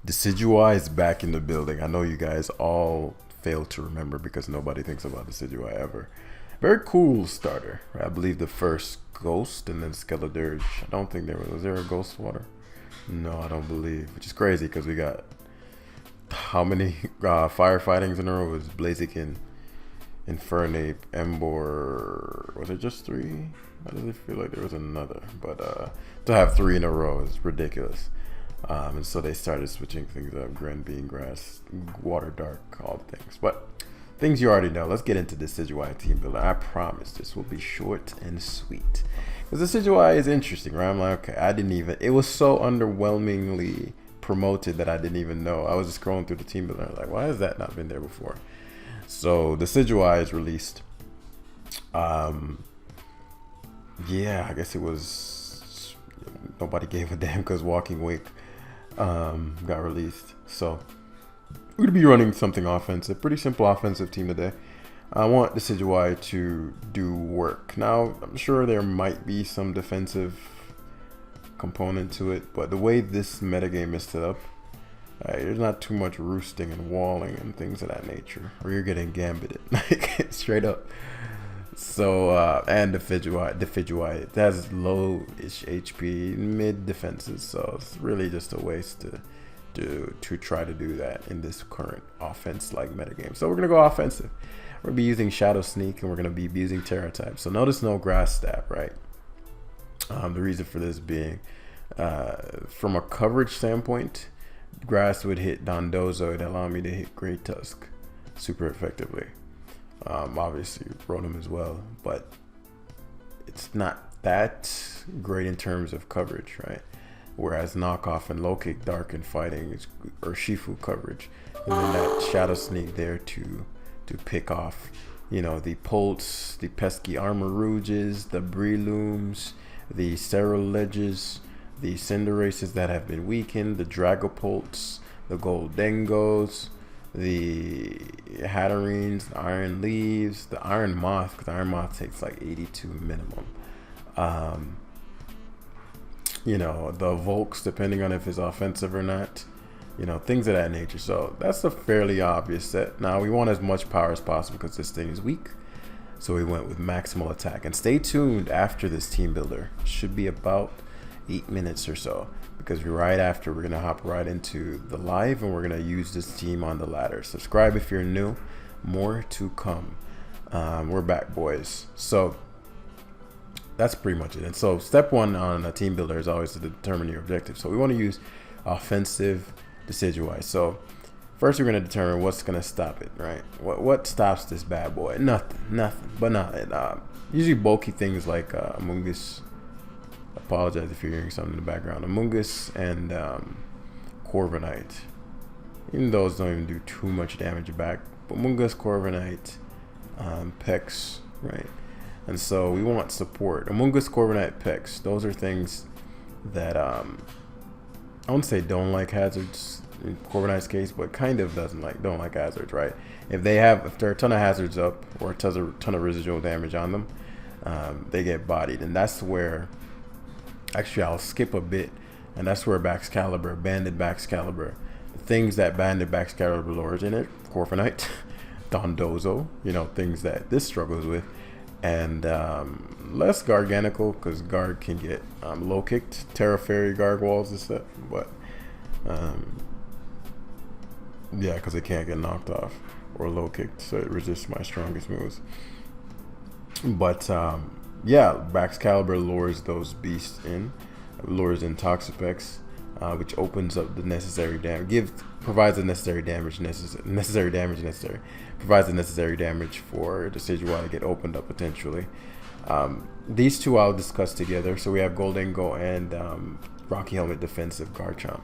Decidueye is back in the building. I know you guys all fail to remember because nobody thinks about Decidueye ever. Very cool starter. I believe the first Ghost and then Skeledirge. I don't think was there a Ghost Water? No, I don't believe. Which is crazy because we got how many firefightings in a row? It was Blaziken, Infernape, Emboar. Was it just three? Why does it feel like there was another? But to have three in a row is ridiculous. And so they started switching things up. Gren being grass, water dark, all the things. But things you already know. Let's get into Decidueye team builder. I promise this will be short and sweet. Because Decidueye is interesting, right? I'm like, okay, I didn't even, it was so underwhelmingly promoted that I didn't even know. I was just scrolling through the team builder. Like, why has that not been there before? So Decidueye is released. Yeah, I guess it was, nobody gave a damn because Walking Wake got released. So we're going to be running something offensive. Pretty simple offensive team today. I want Decidueye to do work. Now, I'm sure there might be some defensive component to it, but the way this metagame is set up, there's not too much roosting and walling and things of that nature, or you're getting gambited, like straight up. So, and Decidueye, it has low-ish HP, mid defenses, so it's really just a waste to try to do that in this current offense-like metagame. So we're going to go offensive. We're going to be using Shadow Sneak, and we're going to be using Terra type. So notice no Grass Stab, right? The reason for this being, from a coverage standpoint, Grass would hit Dondozo, it'd allow me to hit Great Tusk super effectively. Obviously Rotom as well, but it's not that great in terms of coverage, right? Whereas knockoff and low kick, dark and fighting is, or Shifu coverage, and then that Shadow Sneak there to pick off, you know, the Pulse, the pesky Armor Rouges, the Breelooms, the Ceruledges, the Cinderaces that have been weakened, the Dragapults, the Goldengos, the Hatterines, the Iron Leaves, the Iron Moth, because Iron Moth takes like 82 minimum. You know, the Volks, depending on if it's offensive or not, you know, things of that nature. So that's a fairly obvious set. Now we want as much power as possible because this thing is weak. So we went with maximal attack. And stay tuned after this team builder. Should be about 8 minutes or so, because right after we're gonna hop right into the live and we're gonna use this team on the ladder. Subscribe if you're new, more to come. We're back, boys. So that's pretty much it. And so step one on a team builder is always to determine your objective. So we want to use offensive Decidueye. So first we're going to determine what's going to stop it, right? What stops this bad boy? Nothing but not usually bulky things like Amoonguss. Apologize if you're hearing something in the background. Amoonguss and Corviknight. Even those don't even do too much damage back. But Amoonguss, Corviknight, Pex, right? And so we want support. Amoonguss, Corviknight, Pex. Those are things that I won't say don't like hazards in Corviknight's case, but kind of don't like hazards, right? If there are a ton of hazards up or a ton of residual damage on them, they get bodied, and that's where. Actually, I'll skip a bit, and that's where Baxcalibur, Banded Baxcalibur, the things that Banded Baxcalibur lures in it, Corviknight, Dondozo, you know, things that this struggles with, and less Garganical, because Guard can get low kicked, Terra Fairy Gargoyles and stuff, but yeah, because it can't get knocked off or low kicked, so it resists my strongest moves. But yeah, Baxcalibur lures those beasts in, lures in Toxapex, which opens up the necessary damage, provides the necessary damage necessary, provides the necessary damage for Decidueye to get opened up potentially. These two I'll discuss together. So we have Goldengo and Rocky Helmet defensive Garchomp,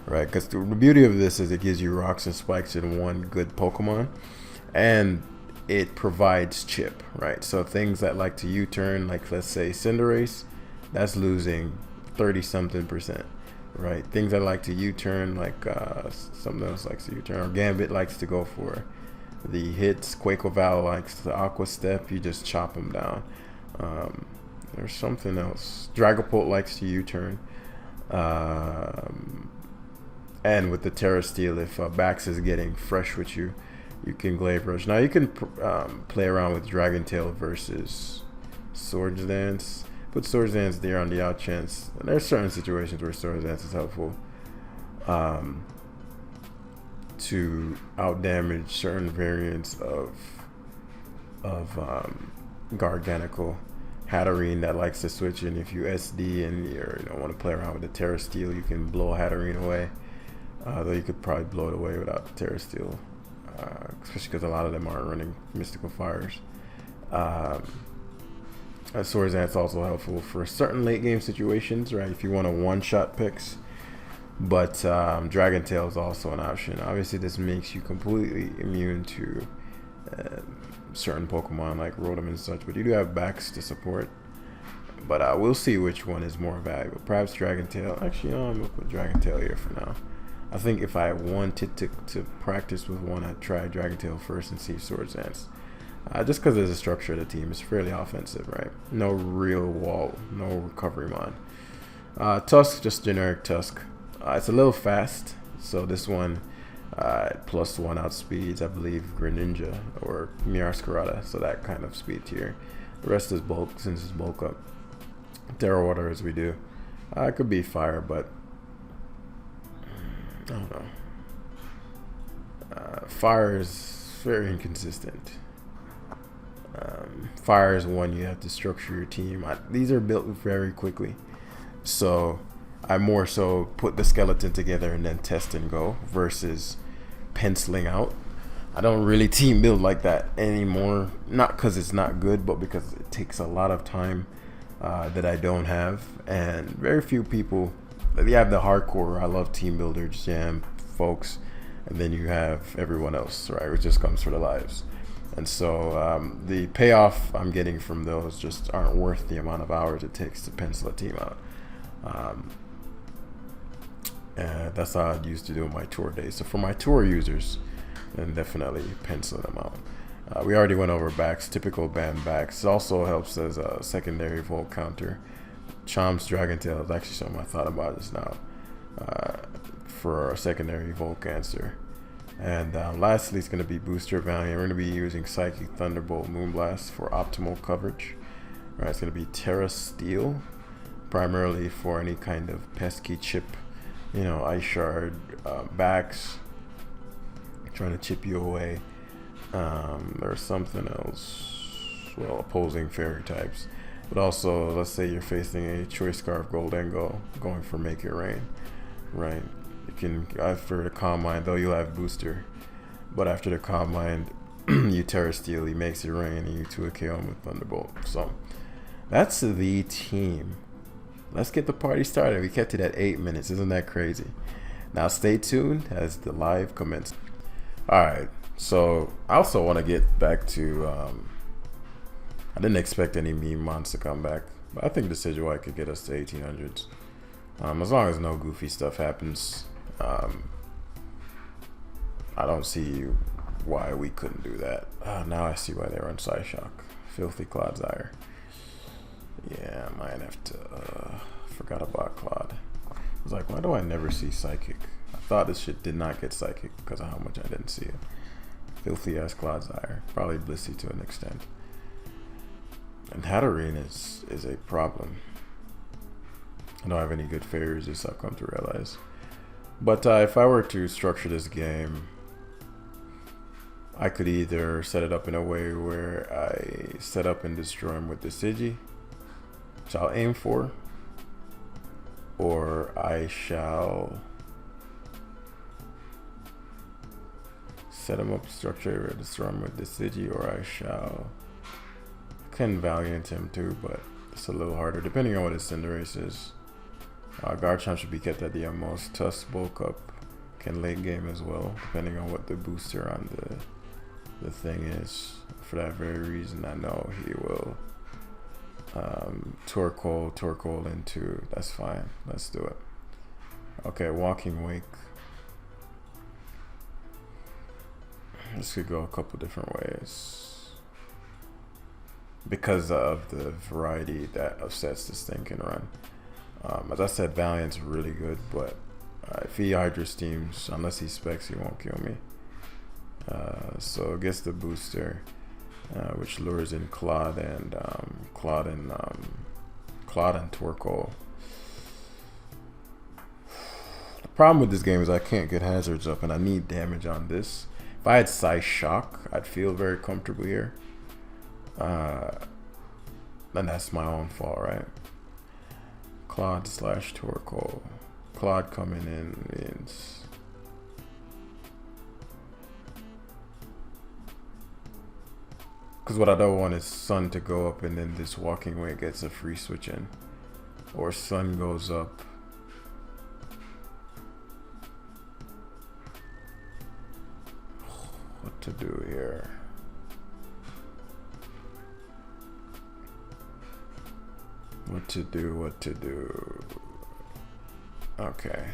right? Because the beauty of this is it gives you rocks and spikes in one good Pokemon, and it provides chip, right? So things that like to U-turn, like let's say Cinderace, that's losing 30-something%, right? Things that like to U-turn, like something else likes to U-turn, or Gambit likes to go for the hits. Quaquaval likes the Aqua Step, you just chop them down. There's something else. Dragapult likes to U-turn. And with the Terra Steel, if Bax is getting fresh with you, you can Glaive Rush. Now you can play around with Dragon Tail versus Swords Dance. Put Swords Dance there on the out chance. And there's certain situations where Swords Dance is helpful to out damage certain variants of Garganical. Hatterene that likes to switch in. If you SD and you don't want to play around with the Terra Steel, you can blow Hatterene away. Though you could probably blow it away without the Terra Steel, especially because a lot of them aren't running Mystical Fires. Swords Dance also helpful for certain late game situations, right? If you want to one-shot picks. But Dragon Tail is also an option. Obviously, this makes you completely immune to certain Pokemon like Rotom and such, but you do have Bax to support. But we'll see which one is more valuable. Perhaps Dragon Tail. Actually, no, I'm going to put Dragon Tail here for now. I think if I wanted to practice with one, I'd try Dragon Tail first and see if Swords Dance. Just because there's a structure of the team. It's fairly offensive, right? No real wall, no recovery mod. Tusk, just generic Tusk. It's a little fast, so this one +1 outspeeds, I believe, Greninja or Meowscarada, so that kind of speed tier. The rest is bulk, since it's bulk up. Terra Water as we do. It could be fire, but I don't know. Fire is very inconsistent. Fire is one you have to structure your team. These are built very quickly, so I more so put the skeleton together and then test and go versus penciling out. I don't really team build like that anymore. Not because it's not good, but because it takes a lot of time that I don't have. And very few people, you have the hardcore, I love team builder jam folks. And then you have everyone else, right? Which just comes for the lives. And so the payoff I'm getting from those just aren't worth the amount of hours it takes to pencil a team out. That's how I used to do in my tour days. So for my tour users, then definitely pencil them out. We already went over Bax, typical band Bax. It also helps as a secondary Volt counter. Chomp's Dragon Tail is actually something I thought about just now for a secondary Volt cancer. And lastly, it's going to be Booster Valiant. We're going to be using Psychic Thunderbolt Moonblast for optimal coverage. All right, it's going to be Terra Steel, primarily for any kind of pesky chip, Ice Shard, Bax, trying to chip you away. There's something else, well, opposing fairy types. But also, let's say you're facing a Choice Scarf Goldengo, going for Make It Rain, right? You can, after the Calm Mind, though you'll have Booster, but after the Calm Mind, you Terra Steel, he makes it rain, and you 2 KO him with Thunderbolt. So, that's the team. Let's get the party started. We kept it at 8 minutes. Isn't that crazy? Now, stay tuned as the live commences. Alright, so I also want to get back to, I didn't expect any meme mons to come back, but I think Decidueye could get us to 1800s. As long as no goofy stuff happens, I don't see why we couldn't do that. Now I see why they were on Psyshock. Filthy Clodsire. Yeah, I might have to, forgot about Claude. I was like, why do I never see Psychic? I thought this shit did not get Psychic because of how much I didn't see it. Filthy ass Clodsire. Probably Blissey to an extent. And Hatterene is a problem. I don't have any good fairies, just I've come to realize. But if I were to structure this game, I could either set it up in a way where I set up and destroy him with the Decidueye, which I'll aim for, or I shall set him up, structure, or destroy him with the Decidueye, or I shall can Valiant him too, but it's a little harder depending on what his Cinderace is. Garchomp should be kept at the utmost. Tusk bulk up, can late game as well, depending on what the booster on the thing is. For that very reason, I know he will Torkoal into. That's fine. Let's do it. Okay, Walking Wake. This could go a couple different ways because of the variety that upsets this thing can run. As I said, Valiant's really good, but If he Hydro Steams, unless he specs, he won't kill me. So gets the booster, which lures in Claude and Torkoal. The problem with this game is I can't get hazards up, and I need damage on this. If I had Psy Shock, I'd feel very comfortable here. And that's my own fault, right? Claude / Torkoal. Claude coming in means because what I don't want is Sun to go up and then this Walking Way gets a free switch in, or Sun goes up. What to do here? What to do? Okay.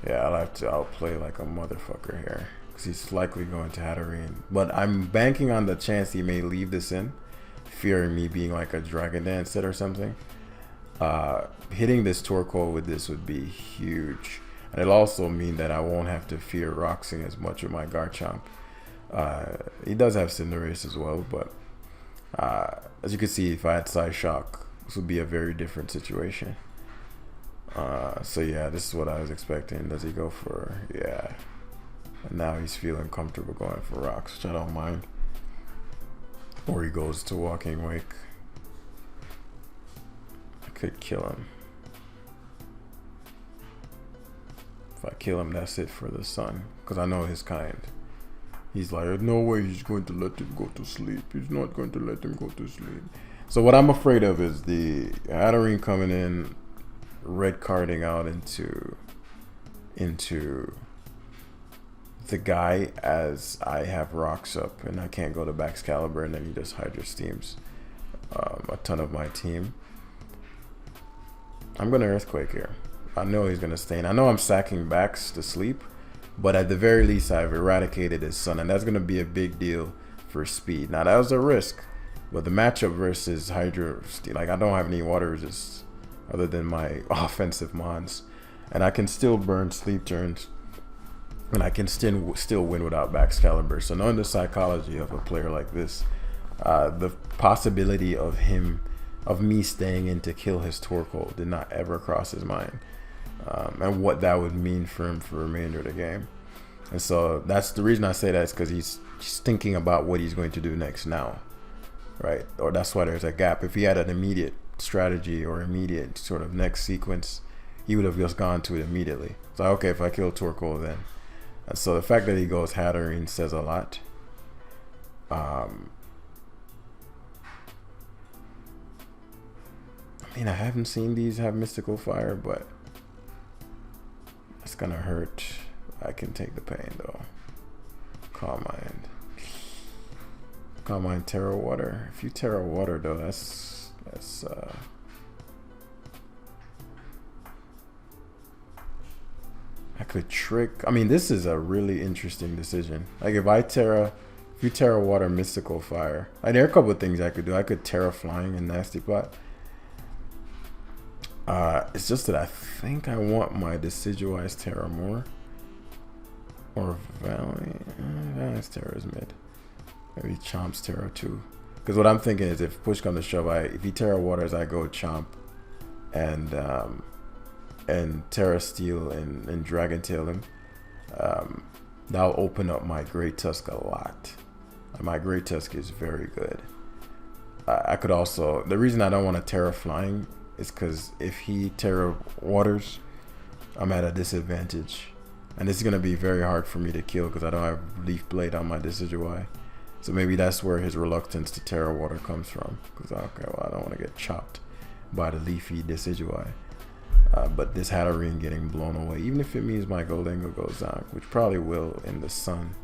Yeah, I'll play like a motherfucker here. Because he's likely going to Hatterene. But I'm banking on the chance he may leave this in, fearing me being like a Dragon Dance set or something. Hitting this Torkoal with this would be huge. And it'll also mean that I won't have to fear Roxing as much with my Garchomp. He does have Cinderace as well, but as you can see, if I had Psyshock, this would be a very different situation. So yeah, this is what I was expecting. Does he go for, yeah. And now he's feeling comfortable going for Rocks, which I don't mind. Or he goes to Walking Wake. I could kill him. If I kill him, that's it for the Sun. Because I know his kind. He's like, no way he's going to let him go to sleep. He's not going to let him go to sleep. So what I'm afraid of is the Hatterene coming in, red carding out into the guy as I have Rocks up and I can't go to Baxcalibur, and then he just Hydro Steams a ton of my team. I'm going to Earthquake here. I know he's going to stain. I know I'm sacking Bax to sleep, but at the very least I've eradicated his Sun, and that's going to be a big deal for speed. Now that was a risk, but the matchup versus Hydro, like I don't have any water resist other than my offensive mons, and I can still burn sleep turns, and I can still win without Baxcalibur. So knowing the psychology of a player like this, the possibility of me staying in to kill his Torkoal did not ever cross his mind, and what that would mean for him for the remainder of the game. And so that's the reason I say that, is because he's thinking about what he's going to do next now, right? Or that's why there's a gap. If he had an immediate strategy or immediate sort of next sequence, he would have just gone to it immediately. So okay, if I kill Torkoal, then. And so the fact that he goes Hatterene says a lot. I mean, I haven't seen these have Mystical Fire, but that's gonna hurt. I can take the pain though. Calm Mind, Terra Water. If you Terra Water though, that's I could trick. I mean, this is a really interesting decision. Like if you Terra Water Mystical Fire, like there are a couple of things I could do. I could Terra Flying and Nasty Plot. It's just that I think I want my Decidueye's Terra more. Or Valley. Valley's Terra is mid. Maybe Chomp's Terra too. Because what I'm thinking is if push comes to shove, if he Terra Waters, I go Chomp and Terra Steel and Dragon Tail him. That'll open up my Great Tusk a lot. My Great Tusk is very good. I could also, the reason I don't want to Terra Flying is because if he Terra Waters, I'm at a disadvantage. And this is going to be very hard for me to kill because I don't have Leaf Blade on my Decidueye. So maybe that's where his reluctance to Terra Water comes from. Because, okay, well, I don't want to get chopped by the leafy Decidueye. But this Hatterene getting blown away, even if it means my Goldengo goes down, which probably will in the Sun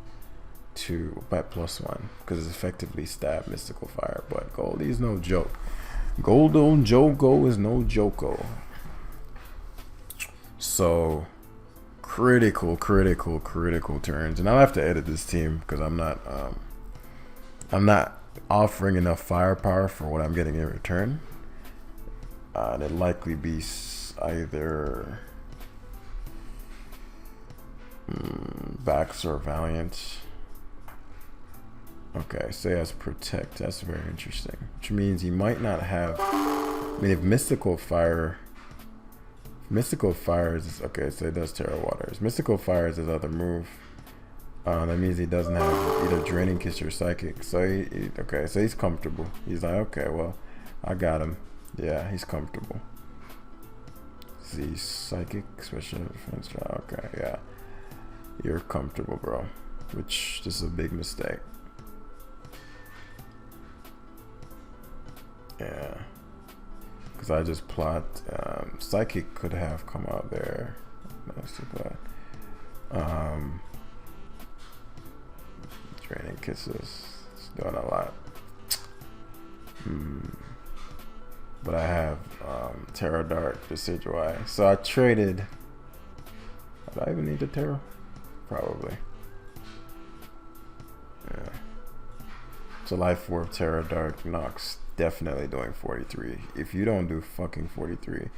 to by +1, because it's effectively stab Mystical Fire. But Goldie is no joke. Golden Joko is no joko. So critical turns, and I'll have to edit this team because I'm not offering enough firepower for what I'm getting in return. It'd likely be either Backs or Valiant. Okay, so he has Protect. That's very interesting. Which means he might not have... I mean, if Mystical Fire... Mystical Fire is... Okay, so he does Terra Waters. Mystical Fire is his other move. That means he doesn't have either Draining Kiss or Psychic. So okay, so he's comfortable. He's like, okay, well, I got him. Yeah, he's comfortable. See, Psychic, Special Defense. Okay, yeah. You're comfortable, bro. Which, this is a big mistake. Yeah. Because I just plot... Psychic could have come out there. Draining Kisses. It's doing a lot. But I have Terra Dark, Decidueye. So I traded... Did I even need the Terra? Probably. Yeah. So Life 4 of Terra Dark Nox definitely doing 43. If you don't do fucking 43,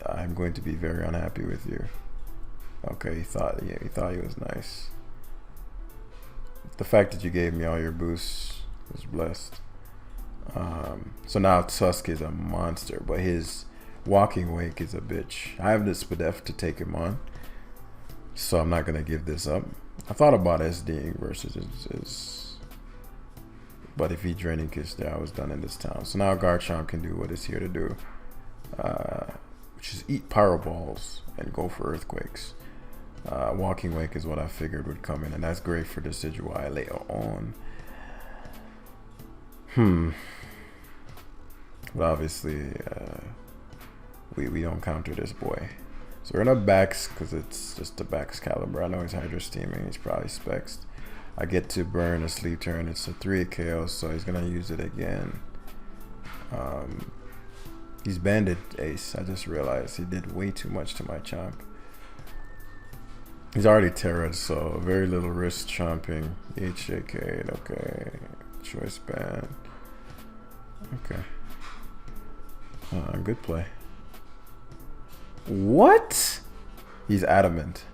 I'm going to be very unhappy with you. Okay, he thought he was nice. The fact that you gave me all your boosts was blessed. So now Tusk is a monster, but his Walking Wake is a bitch. I have this Spadef to take him on, so I'm not gonna give this up. I thought about SDing versus his, but if he Draining Kiss there, I was done in this town. So now Garchomp can do what it's here to do, which is eat Pyro Balls and go for Earthquakes. Walking Wake is what I figured would come in, and that's great for Decidueye later on. But obviously, we don't counter this boy. So we're gonna backs because it's just a backs caliber. I know he's Hydro Steaming, he's probably Spexed. I get to burn a Sleep Turn. It's a 3 KO, so he's gonna use it again. He's Banded Ace. I just realized he did way too much to my Chomp. He's already Terra'd, so very little risk chomping. HJK, okay. Choice Band. Okay. Good play. What? He's Adamant.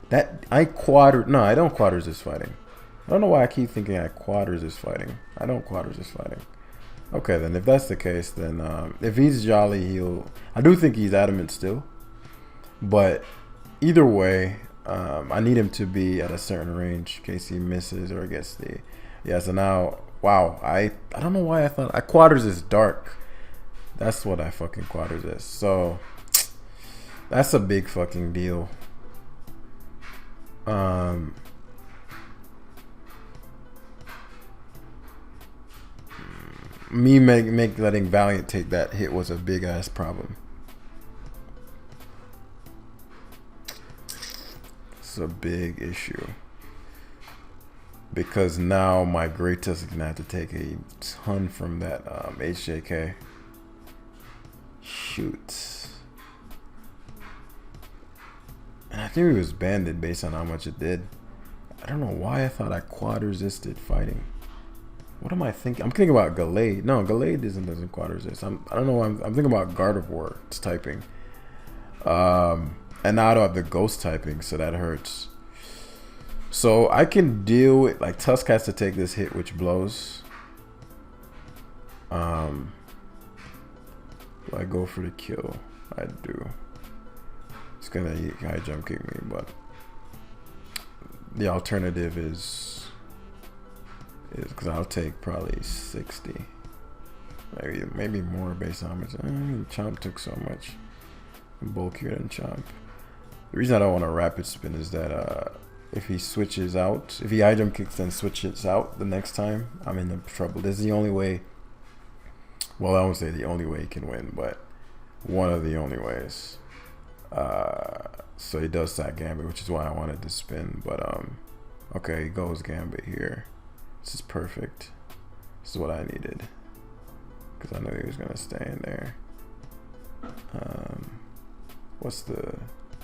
That I quadder. No, I don't quadders this fighting. I don't know why I keep thinking I quadders this fighting. I don't quadders this fighting. Okay, then if that's the case, then if he's Jolly, he'll. I do think he's Adamant still, but either way, I need him to be at a certain range in case he misses or gets the. Yeah. So now, wow. I don't know why I thought I quadders is dark. That's what I fucking quadders is. So that's a big fucking deal. Me letting Valiant take that hit was a big ass problem. It's a big issue because now my Great Tusk is gonna have to take a ton from that HJK. Shoot. And I think it was banded based on how much it did. I don't know why I thought I quad resisted fighting. What am I thinking? I'm thinking about Gallade. No, Gallade doesn't quad resist. I don't know. I'm thinking about Gardevoir typing. And now I don't have the ghost typing, so that hurts. So I can deal with, like, Tusk has to take this hit, which blows. Do I go for the kill? I do. It's gonna high jump kick me, but the alternative is because I'll take probably 60, maybe more based on how much. Chomp took so much. I'm bulkier than Chomp. The reason I don't want to rapid spin is that if he switches out, if he high jump kicks then switches out the next time, I'm in trouble. This is the only way. Well, I won't say the only way he can win, but one of the only ways. So he does that Gambit, which is why I wanted to spin. But okay, he goes Gambit here. This is perfect. This is what I needed because I knew he was gonna stay in there. What's the?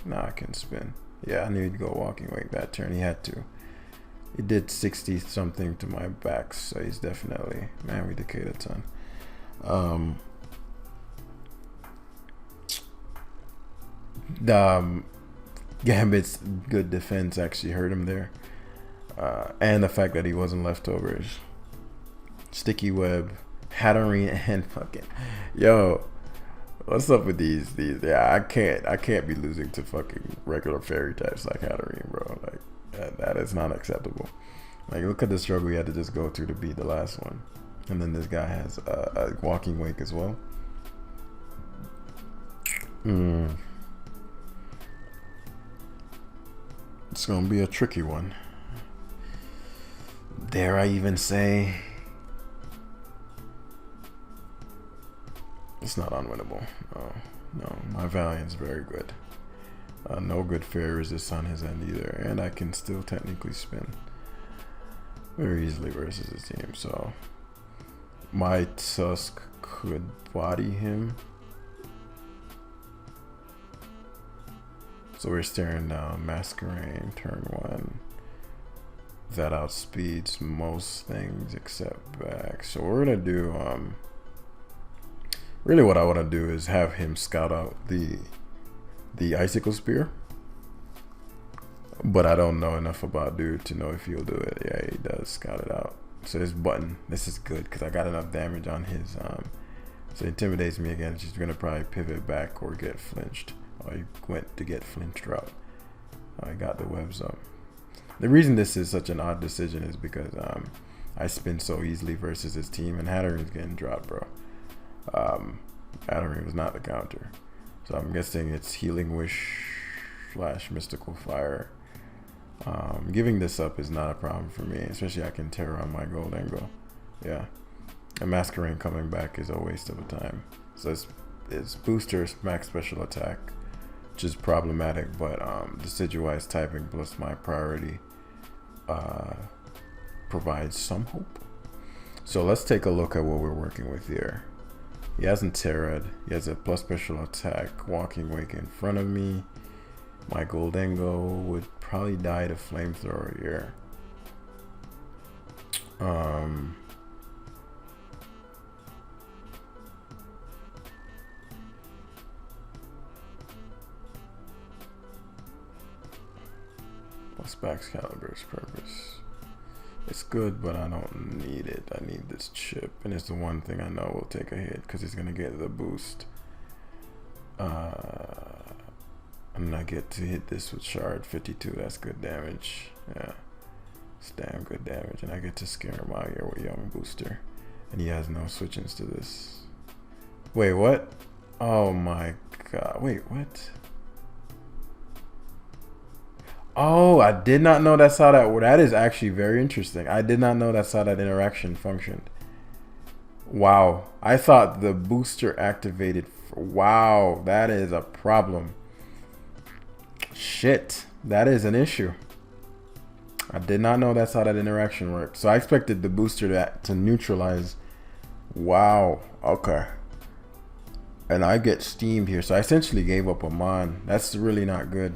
Now I can spin. Yeah, I knew he'd go Walking Wake that turn. He had to. He did 60 something to my back, so he's definitely. Man, we decayed a ton. Gambit's good defense actually hurt him there. And the fact that he wasn't leftovers. Sticky Web, Hatterene, and fucking yo. What's up with these? Yeah, I can't be losing to fucking regular fairy types like Hatterene, bro. Like that is not acceptable. Like, look at the struggle we had to just go through to beat the last one, and then this guy has a Walking Wake as well. It's gonna be a tricky one. Dare I even say? It's not unwinnable. No, my Valiant's very good. No good fairy resist on his end either, and I can still technically spin very easily versus his team. So my Tusk could body him. So we're staring down Masquerain turn 1. That outspeeds most things except back. So we're gonna do really what I want to do is have him scout out the Icicle Spear. But I don't know enough about dude to know if he'll do it. Yeah, he does scout it out. So this button, this is good because I got enough damage on his so it intimidates me again. She's gonna probably pivot back or get flinched. Oh, he went to get flinched route. I got the webs up. The reason this is such an odd decision is because I spin so easily versus his team, and Hatterene's getting dropped, bro. Hatterene was not the counter, so I'm guessing it's Healing Wish / Mystical Fire. Giving this up is not a problem for me, especially I can Terror on my Goldengo. Yeah, and Masquerain coming back is a waste of a time. So it's boosters max special attack, which is problematic, but Decidueye's typing plus my priority provides some hope. So let's take a look at what we're working with here. He hasn't Terra'd. He has a plus special attack, Walking Wake in front of me. My Goldengo would probably die to Flamethrower here. Plus Excalibur's purpose. It's good, but I don't need it. I need this chip, and it's the one thing I know will take a hit because he's gonna get the boost. And I get to hit this with Shard 52. That's good damage. Yeah, it's damn good damage, and I get to scare him out here with Young Booster, and he has no switch-ins to this. Wait, what? Oh my god! Wait, what? Oh, I did not know that's how that. That is actually very interesting. I did not know that's how that interaction functioned. Wow, I thought the booster activated. Wow, that is a problem. Shit, that is an issue. I did not know that's how that interaction worked. So I expected the booster to neutralize. Wow, okay. And I get steamed here, so I essentially gave up a Mon. That's really not good.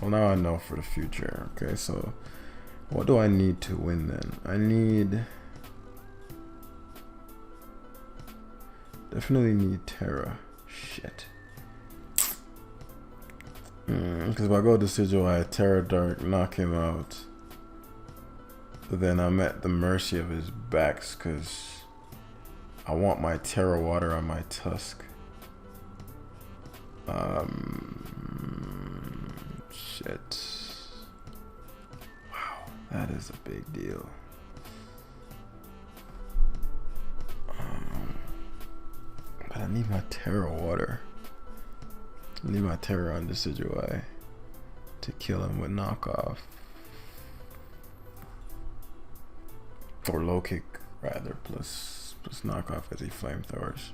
Well, now I know for the future. Okay, so what do I need to win then? I definitely need Terra. Shit. Because if I go Decidueye, Terra Dark, knock him out, then I'm at the mercy of his backs because I want my Terra Water on my Tusk. Shit. Wow, that is a big deal. But I need my Terra Water. I need my Terra on Decidueye to kill him with knockoff. Or low kick, rather, plus knockoff as he flamethrowers.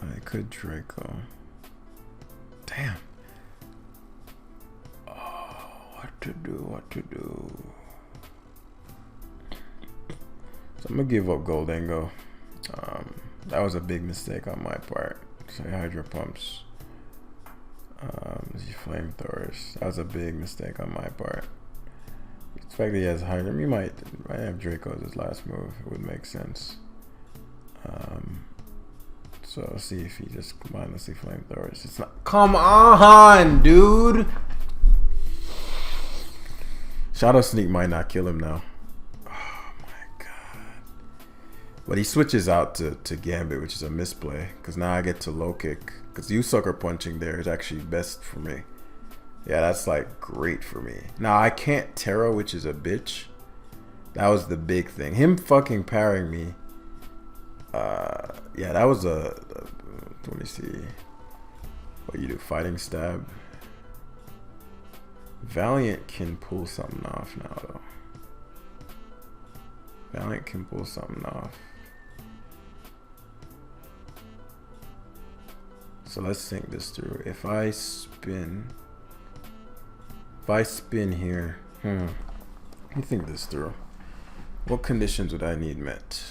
I could Draco. Damn. What to do? So I'm gonna give up Goldengo. That was a big mistake on my part. So Hydro Pumps. Flamethrowers. That was a big mistake on my part. The fact that he has Hydro, he might have Draco as his last move. It would make sense. So So let's see if he just mindlessly flamethrowers. It's not. Come on, dude. Shadow Sneak might not kill him now. Oh my god. But he switches out to Gambit, which is a misplay. Because now I get to low kick. Because you sucker punching there is actually best for me. Yeah, that's like great for me. Now I can't Terra, which is a bitch. That was the big thing. Him fucking parrying me. Yeah, that was let me see. What you do? Fighting stab. Valiant can pull something off now, though. Valiant can pull something off. So let's think this through. If I spin here, let me think this through. What conditions would I need met?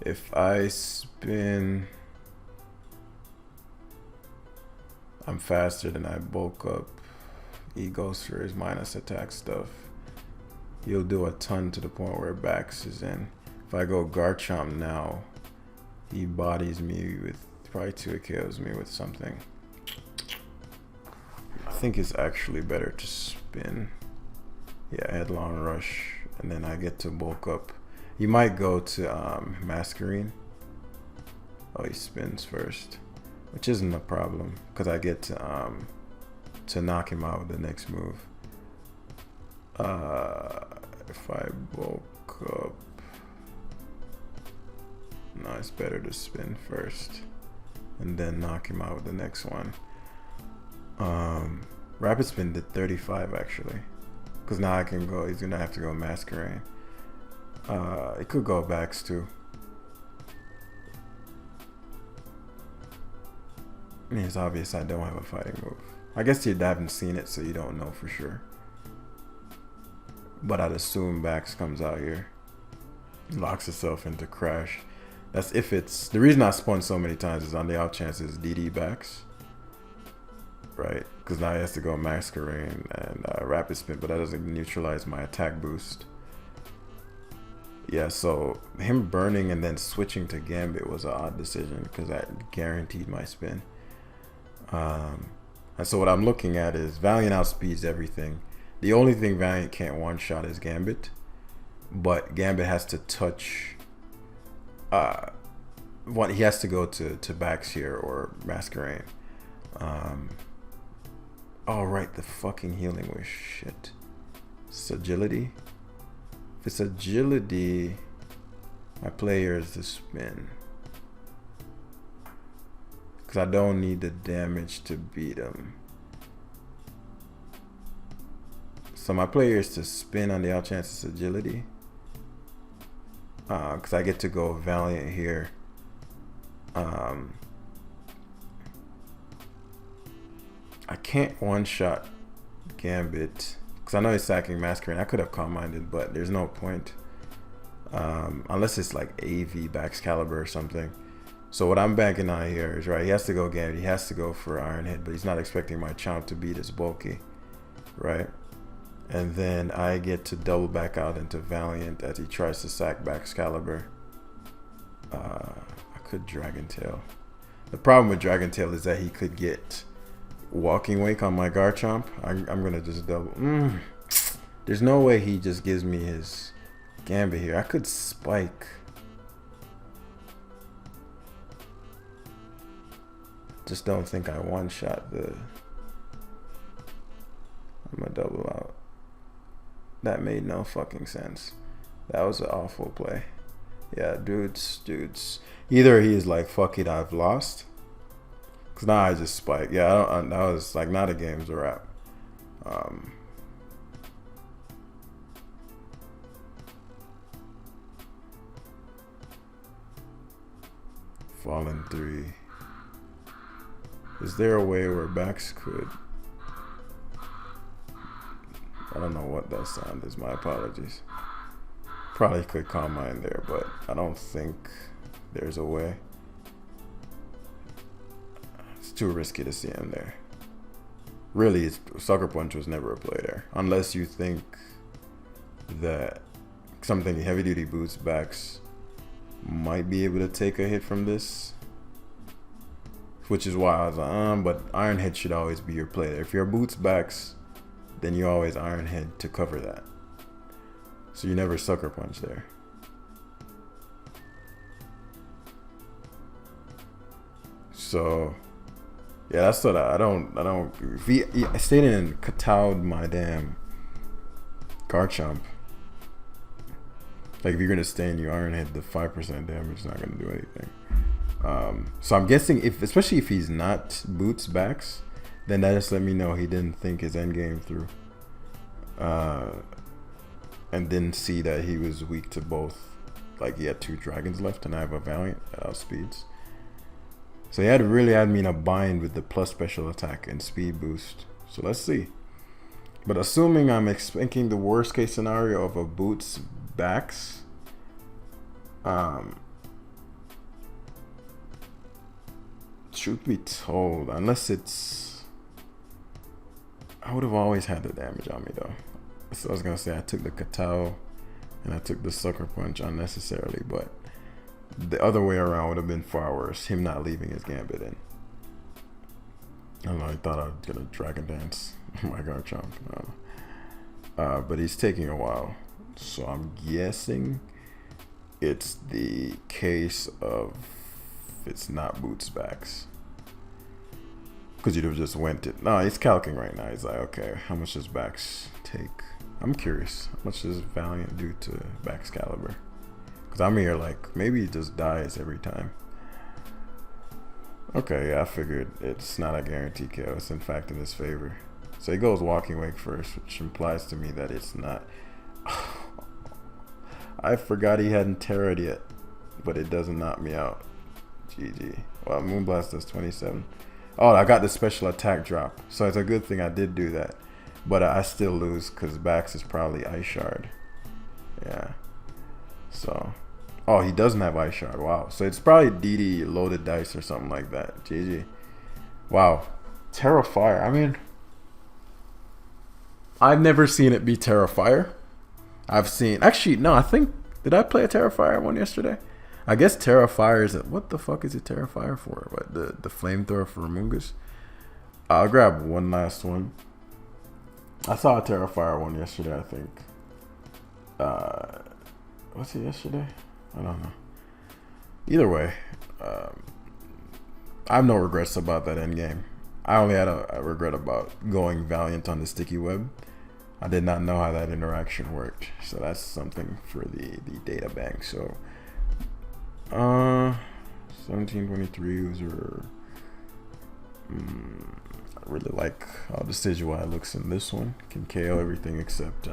If I spin, I'm faster than I bulk up. He goes for his minus attack stuff. He'll do a ton to the point where Bax is in. If I go Garchomp now, he bodies me with probably 2 KOs me with something. I think it's actually better to spin. Yeah, Headlong Rush, and then I get to bulk up. You might go to Masquerine. Oh, he spins first, which isn't a problem because I get to knock him out with the next move. If I bulk up, no, it's better to spin first and then knock him out with the next one. Rapid Spin did 35 actually, because now I can go. He's gonna have to go Masquerade. It could go Bax too. I mean, it's obvious I don't have a fighting move. I guess you haven't seen it, so you don't know for sure. But I'd assume Bax comes out here, locks itself into Crash. That's if it's the reason I spun so many times is on the off chance it's DD Bax, right? Because now he has to go Masquerade and Rapid Spin, but that doesn't neutralize my attack boost. Yeah, so him burning and then switching to Gambit was an odd decision because that guaranteed my spin. And so what I'm looking at is Valiant outspeeds everything. The only thing Valiant can't one-shot is Gambit, but Gambit has to touch. He has to go to Bax here or Masquerade. Oh right, the fucking Healing Wish. Shit. It's agility. If it's agility, my player is to spin. Because I don't need the damage to beat him. So my player is to spin on the out chance it's agility. Because I get to go Valiant here. I can't one-shot Gambit. Because I know he's sacking Masquerade. I could have Calm-Minded, but there's no point. Unless it's like AV Baxcalibur or something. So what I'm banking on here is, right, he has to go Gambit. He has to go for Iron Head, but he's not expecting my Chomp to beat his bulky. Right? And then I get to double back out into Valiant as he tries to sack Baxcalibur. I could Dragon Tail. The problem with Dragon Tail is that he could get Walking Wake on my Garchomp. I'm gonna just double. There's no way he just gives me his Gambit here. I could Spike. Just don't think I one-shot the. I'm gonna double out. That made no fucking sense. That was an awful play. Yeah, dudes. Either he's like, fuck it, I've lost. Cause now I just spike. Yeah, that was like, now the game's a wrap. Fallen 3. Is there a way where Bax could? I don't know what that sound is. My apologies. Probably could Calm Mind there, but I don't think there's a way. It's too risky to see him there. Really, Sucker Punch was never a play there. Unless you think that something heavy duty boosts Bax might be able to take a hit from this. Which is why I was like, but Iron Head should always be your play there. If your boots backs, then you always Iron Head to cover that. So you never Sucker Punch there. So yeah, that's what I don't. If he stayed in and katawed my damn Garchomp. Like if you're gonna stay and you Iron Head, the 5% damage is not gonna do anything. So I'm guessing especially if he's not boots backs, then that just let me know he didn't think his end game through, and didn't see that he was weak to both. Like he had 2 dragons left, and I have a Valiant at outspeeds. So he really had me in a bind with the plus special attack and speed boost. So let's see. But assuming I'm expecting the worst case scenario of a boots backs, truth be told, unless it's, I would have always had the damage on me though. So I was gonna say I took the Kataw and I took the Sucker Punch unnecessarily, but the other way around would have been far worse. Him not leaving his Gambit in. I don't know. I thought I was gonna Dragon Dance my Garchomp. But he's taking a while, so I'm guessing it's the case of it's not boots backs. Because you'd have just went it. No, he's calcing right now. He's like, okay, how much does backs take? I'm curious. How much does Valiant do to Backs Caliber? Because I'm here like, maybe he just dies every time. Okay, yeah, I figured it's not a guaranteed KO. It's in fact in his favor. So he goes Walking Wake first, which implies to me that it's not. I forgot he hadn't terrored yet, but it doesn't knock me out. GG. Well, Moonblast does 27. Oh, I got the special attack drop, so it's a good thing I did do that. But I still lose because Bax is probably Ice Shard. Yeah. So, oh, he doesn't have Ice Shard. Wow. So it's probably DD loaded dice or something like that. GG. Wow. Terrafire. I mean, I've never seen it be Terrafire. I've seen, actually, no, I think, did I play a Terrafire one yesterday? I guess Terrafire is, what the fuck is it Terrafire for? What, the flamethrower for Mungus? I'll grab one last one. I saw a Terrafire one yesterday, I think. Was it yesterday? I don't know. Either way, I have no regrets about that end game. I only had a regret about going Valiant on the sticky web. I did not know how that interaction worked, so that's something for the data bank. So 1723 user. I really like how Decidueye looks in this one. Can KO everything except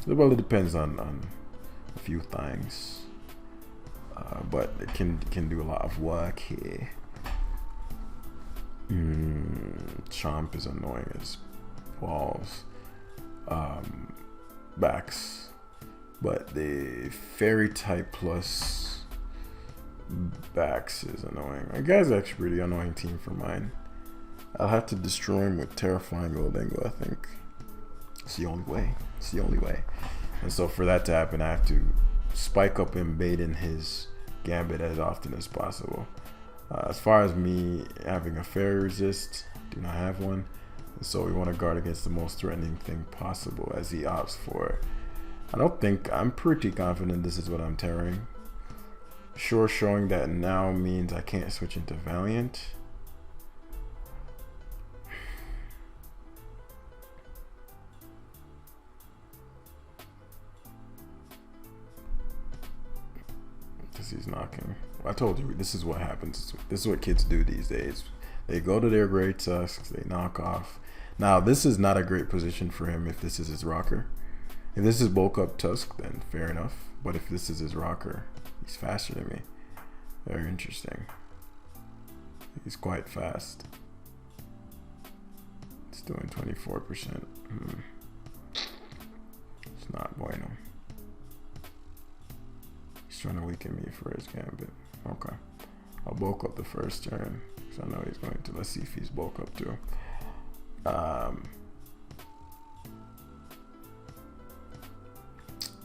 well, it depends on a few things, but it can do a lot of work here. Chomp is annoying as balls. Backs, but the Fairy type plus Backs is annoying. That guy's actually pretty annoying team for mine. I'll have to destroy him with Terrifying Goldengo, I think. It's the only way. It's the only way. And so for that to happen, I have to spike up and bait in his Gambit as often as possible. As far as me having a Fairy resist, do not have one. And so we want to guard against the most threatening thing possible as he opts for. I'm pretty confident this is what I'm tearing. Sure, showing that now means I can't switch into Valiant. Because he's knocking. I told you, this is what happens. This is what kids do these days. They go to their great tusks, they knock off. Now, this is not a great position for him if this is his rocker. If this is bulk up tusk, then fair enough. But if this is his rocker, he's faster than me. Very interesting. He's quite fast. It's doing 24%. It's not bueno. He's trying to weaken me for his Gambit. Okay. I'll bulk up the first turn. So I know he's going to. Let's see if he's bulk up too.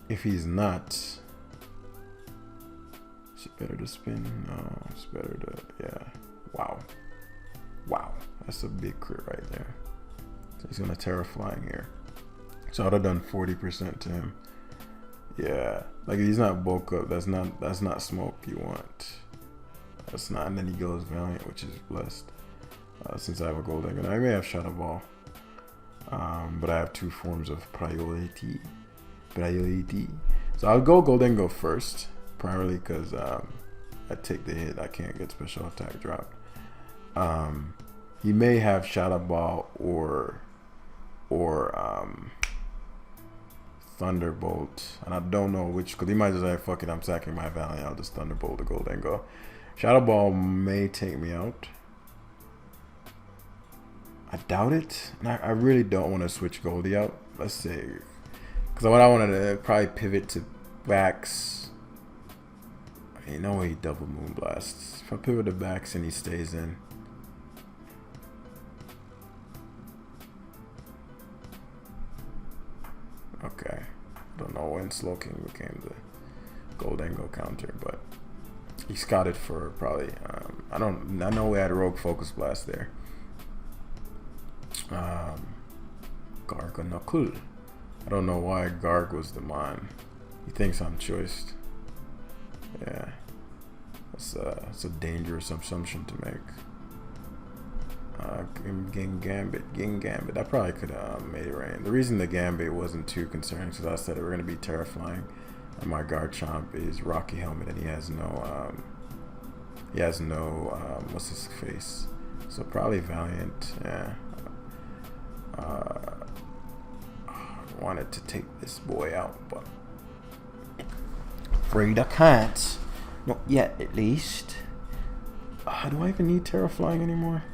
If he's not, Better to spin? No, it's better to, yeah. Wow. Wow. That's a big crit right there. So he's gonna Terra Flying here. So I'd have done 40% to him. Yeah. Like he's not bulk up. That's not smoke you want. That's not, and then he goes Valiant, which is blessed. Since I have a Gold Egg. I may have Shadow Ball. But I have 2 forms of priority. So I'll go Golden Go first, primarily because I take the hit. I can't get special attack dropped. He may have Shadow Ball or Thunderbolt, and I don't know which, because he might just say, fuck it, I'm sacking my Valiant, I'll just Thunderbolt the Golden Go. Shadow Ball may take me out. I doubt it. And I really don't want to switch Goldie out. Let's see. Because what I wanted to probably pivot to Vax. I mean, no way he double Moonblasts. If I pivot to Vax and he stays in. Okay. I don't know when Slowking became the Golden Go counter, but he scouted for probably. I know we had a Rogue Focus Blast there. Garganacl. I don't know why Garg was the mine. He thinks I'm choiced. Yeah, that's a dangerous assumption to make. Gambit. I probably could have made it rain. The reason the Gambit wasn't too concerning is because I said we're gonna be Terra Flying, and my Garchomp is Rocky Helmet, and he has no what's his face? So probably Valiant. Yeah. I wanted to take this boy out, but afraid I can't. Not yet, at least. Do I even need Terra Flying anymore?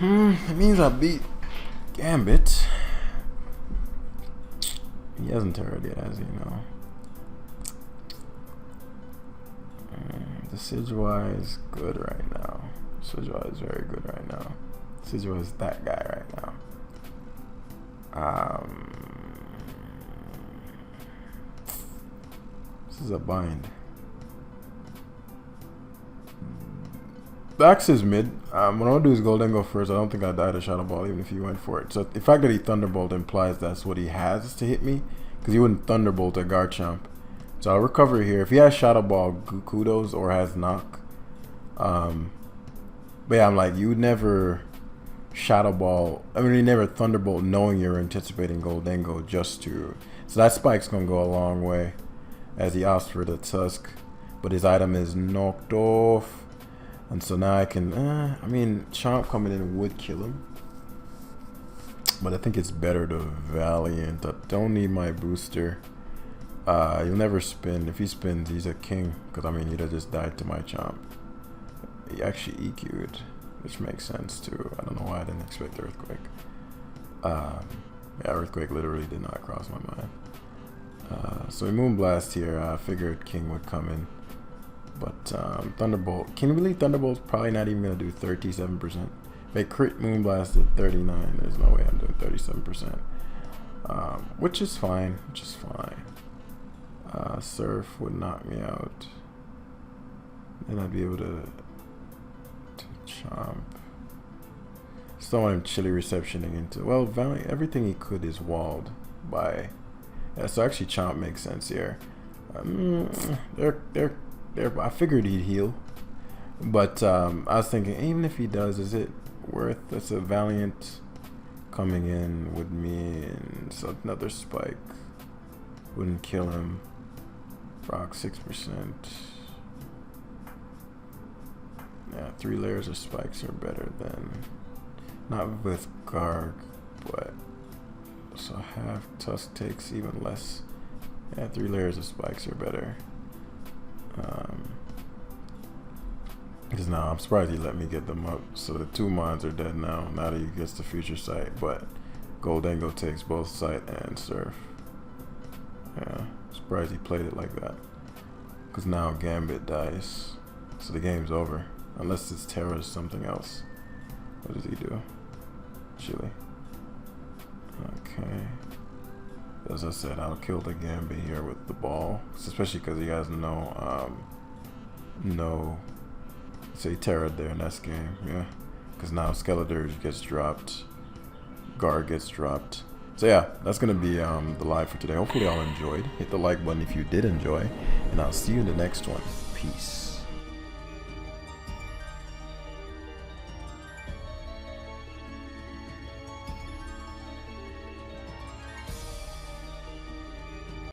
It means I beat Gambit. He hasn't Terra'd yet, as you know. Decidueye is good right now. Decidueye is very good right now. Decidueye is that guy right now. This is a bind. Vax is mid. What I'll do is Golden Go first. I don't think I died a Shadow Ball even if he went for it. So the fact that he Thunderbolt implies that's what he has to hit me, because he wouldn't Thunderbolt a Garchomp. So I'll recover here. If he has Shadow Ball, kudos, or has Knock. But yeah, I'm like, you would never Shadow Ball. I mean, you never Thunderbolt knowing you're anticipating Golden Go just to. So that spike's going to go a long way as he opts for the Tusk. But his item is knocked off. And so now I can, I mean, Chomp coming in would kill him. But I think it's better to Valiant. I don't need my booster. You'll never spin. If he spins, he's a king. Because, I mean, he'd have just died to my Chomp. He actually EQ'd, which makes sense, too. I don't know why I didn't expect Earthquake. Yeah, Earthquake literally did not cross my mind. So we Moonblast here. I figured king would come in. But Thunderbolt. Can you believe Thunderbolt's probably not even going to do 37%? If they crit Moonblast at 39, there's no way I'm doing 37%. Which is fine. Surf would knock me out. Then I'd be able to Chomp. Still want him Chilly Receptioning into. Well, Valiant, everything he could is walled by. Yeah, so actually Chomp makes sense here. I figured he'd heal. But I was thinking, even if he does, is it worth? That's a Valiant coming in with me, and so another spike wouldn't kill him. Rock 6%. Yeah, 3 layers of spikes are better than, not with Garg, but so half Tusk takes even less. Yeah, 3 layers of spikes are better. Because now I'm surprised he let me get them up. So the 2 mines are dead now. Now that he gets the future sight, but Goldengo takes both sight and surf. Yeah, surprised he played it like that. Because now Gambit dies, so the game's over. Unless it's Terra or something else. What does he do? Chili. Okay. As I said, I'll kill the Gambit here with the ball, especially because he has no, say Terra there in this game, yeah. Because now Skeletor gets dropped, Guard gets dropped. So yeah, that's gonna be the live for today. Hopefully y'all enjoyed. Hit the like button if you did enjoy, and I'll see you in the next one. Peace.